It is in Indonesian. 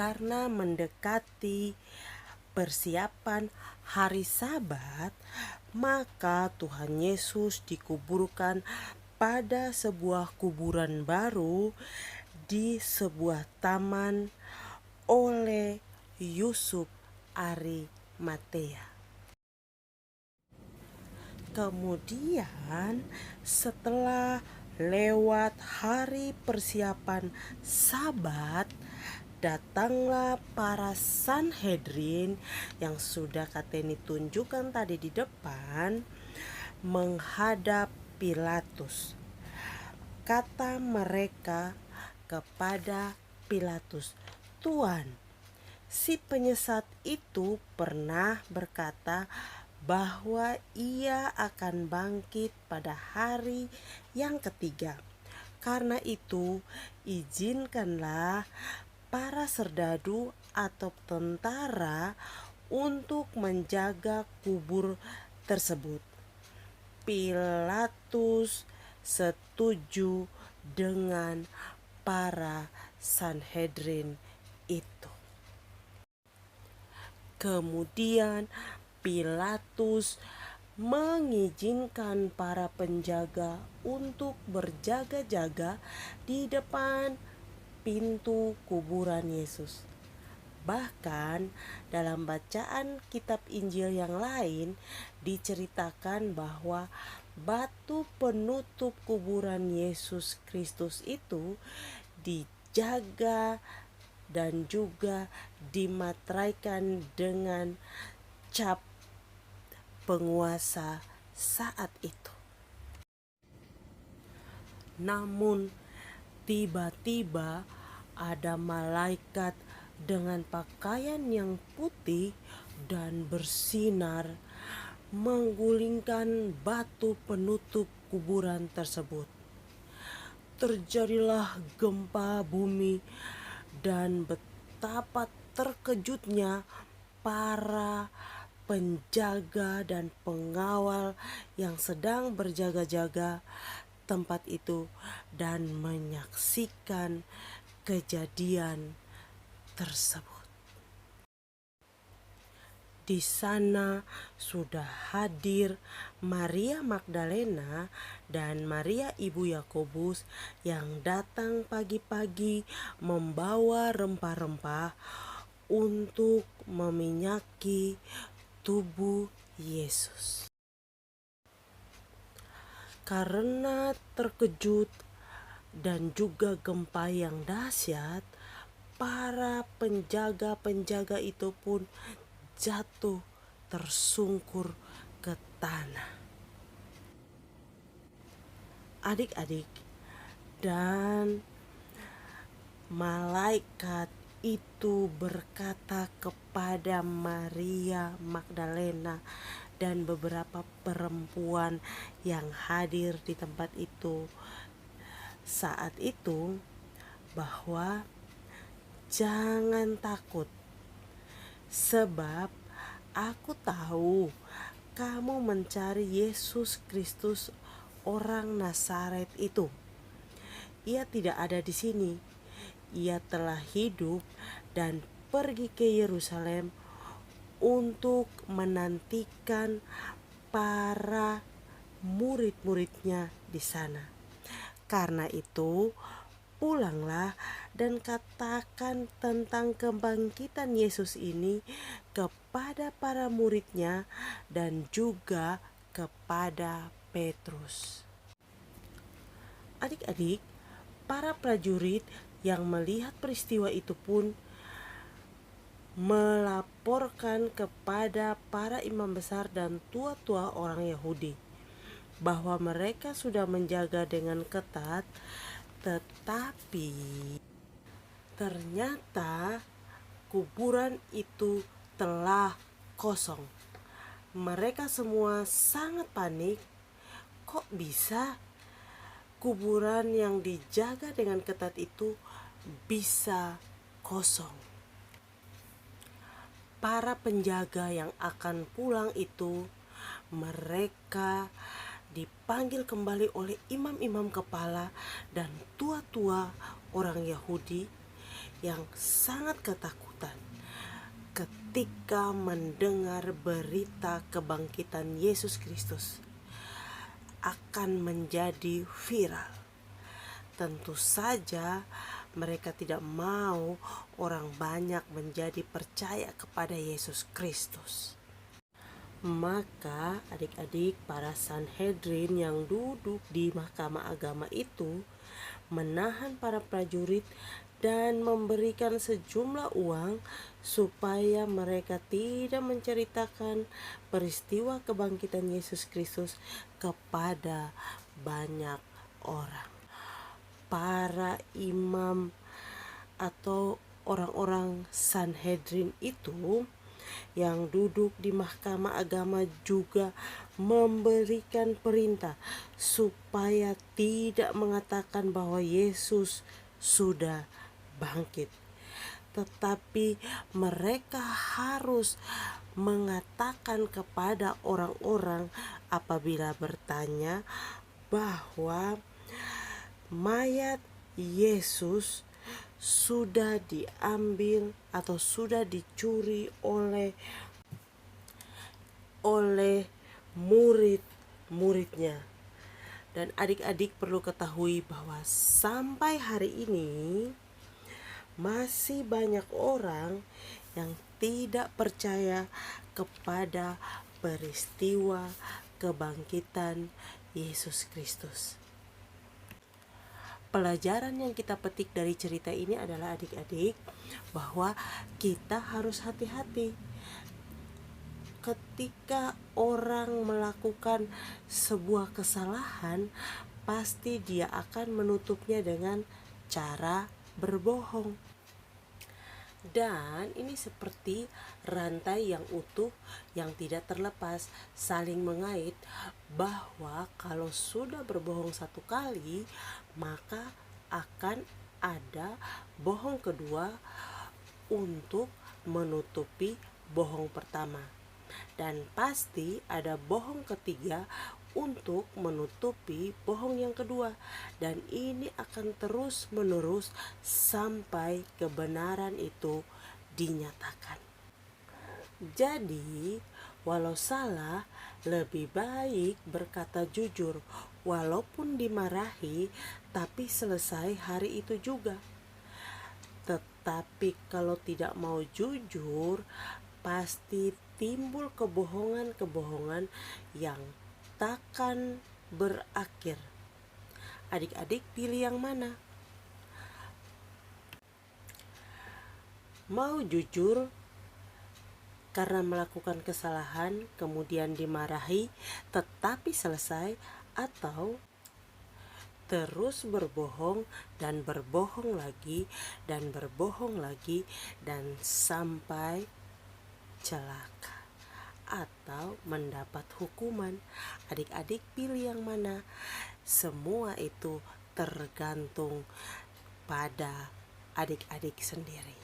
karena mendekati persiapan hari Sabat, maka Tuhan Yesus dikuburkan pada sebuah kuburan baru di sebuah taman oleh Yusuf Arimatea. Kemudian setelah lewat hari persiapan Sabat, datanglah para Sanhedrin yang sudah Kateni tunjukkan tadi di depan menghadap Pilatus. Kata mereka kepada Pilatus, "Tuan, si penyesat itu pernah berkata bahwa ia akan bangkit pada hari yang ketiga. Karena itu, izinkanlah para serdadu atau tentara untuk menjaga kubur tersebut." Pilatus setuju dengan para Sanhedrin itu. Kemudian Pilatus mengizinkan para penjaga untuk berjaga-jaga di depan pintu kuburan Yesus. Bahkan dalam bacaan kitab Injil yang lain diceritakan bahwa batu penutup kuburan Yesus Kristus itu dijaga dan juga dimateraikan dengan cap penguasa saat itu. Namun tiba-tiba ada malaikat dengan pakaian yang putih dan bersinar menggulingkan batu penutup kuburan tersebut. Terjadilah gempa bumi dan betapa terkejutnya para penjaga dan pengawal yang sedang berjaga-jaga tempat itu dan menyaksikan kejadian tersebut. Di sana sudah hadir Maria Magdalena dan Maria ibu Yakobus yang datang pagi-pagi membawa rempah-rempah untuk meminyaki tubuh Yesus. Karena terkejut dan juga gempa yang dahsyat, para penjaga-penjaga itu pun jatuh tersungkur ke tanah. Adik-adik, dan malaikat itu berkata kepada Maria Magdalena dan beberapa perempuan yang hadir di tempat itu saat itu bahwa jangan takut, sebab aku tahu kamu mencari Yesus Kristus orang Nazaret itu. Ia tidak ada di sini. Ia telah hidup dan pergi ke Yerusalem untuk menantikan para murid-muridnya di sana. Karena itu, pulanglah dan katakan tentang kebangkitan Yesus ini kepada para muridnya dan juga kepada Petrus. Adik-adik, para prajurit yang melihat peristiwa itu pun melaporkan kepada para imam besar dan tua-tua orang Yahudi bahwa mereka sudah menjaga dengan ketat, tetapi ternyata kuburan itu telah kosong. Mereka semua sangat panik. Kok bisa kuburan yang dijaga dengan ketat itu bisa kosong? Para penjaga yang akan pulang itu, mereka dipanggil kembali oleh imam-imam kepala dan tua-tua orang Yahudi yang sangat ketakutan ketika mendengar berita kebangkitan Yesus Kristus akan menjadi viral. Tentu saja mereka tidak mau orang banyak menjadi percaya kepada Yesus Kristus. Maka adik-adik para Sanhedrin yang duduk di mahkamah agama itu menahan para prajurit dan memberikan sejumlah uang supaya mereka tidak menceritakan peristiwa kebangkitan Yesus Kristus kepada banyak orang. Para imam atau orang-orang Sanhedrin itu yang duduk di mahkamah agama juga memberikan perintah supaya tidak mengatakan bahwa Yesus sudah bangkit, tetapi mereka harus mengatakan kepada orang-orang apabila bertanya bahwa mayat Yesus sudah diambil atau sudah dicuri oleh murid-muridnya. Dan adik-adik perlu ketahui bahwa sampai hari ini masih banyak orang yang tidak percaya kepada peristiwa kebangkitan Yesus Kristus. Pelajaran yang kita petik dari cerita ini adalah adik-adik bahwa kita harus hati-hati ketika orang melakukan sebuah kesalahan, pasti dia akan menutupnya dengan cara berbohong. Dan ini seperti rantai yang utuh yang tidak terlepas, saling mengait, bahwa kalau sudah berbohong satu kali, maka akan ada bohong kedua untuk menutupi bohong pertama. Dan pasti ada bohong ketiga untuk menutupi bohong yang kedua, dan ini akan terus menerus sampai kebenaran itu dinyatakan. Jadi walau salah, lebih baik berkata jujur walaupun dimarahi, tapi selesai hari itu juga. Tetapi kalau tidak mau jujur, pasti timbul kebohongan-kebohongan yang takkan berakhir. Adik-adik pilih yang mana? Mau jujur karena melakukan kesalahan kemudian dimarahi tetapi selesai, atau terus berbohong dan berbohong lagi dan berbohong lagi dan sampai celaka atau mendapat hukuman? Adik-adik pilih yang mana? Semua itu tergantung pada adik-adik sendiri.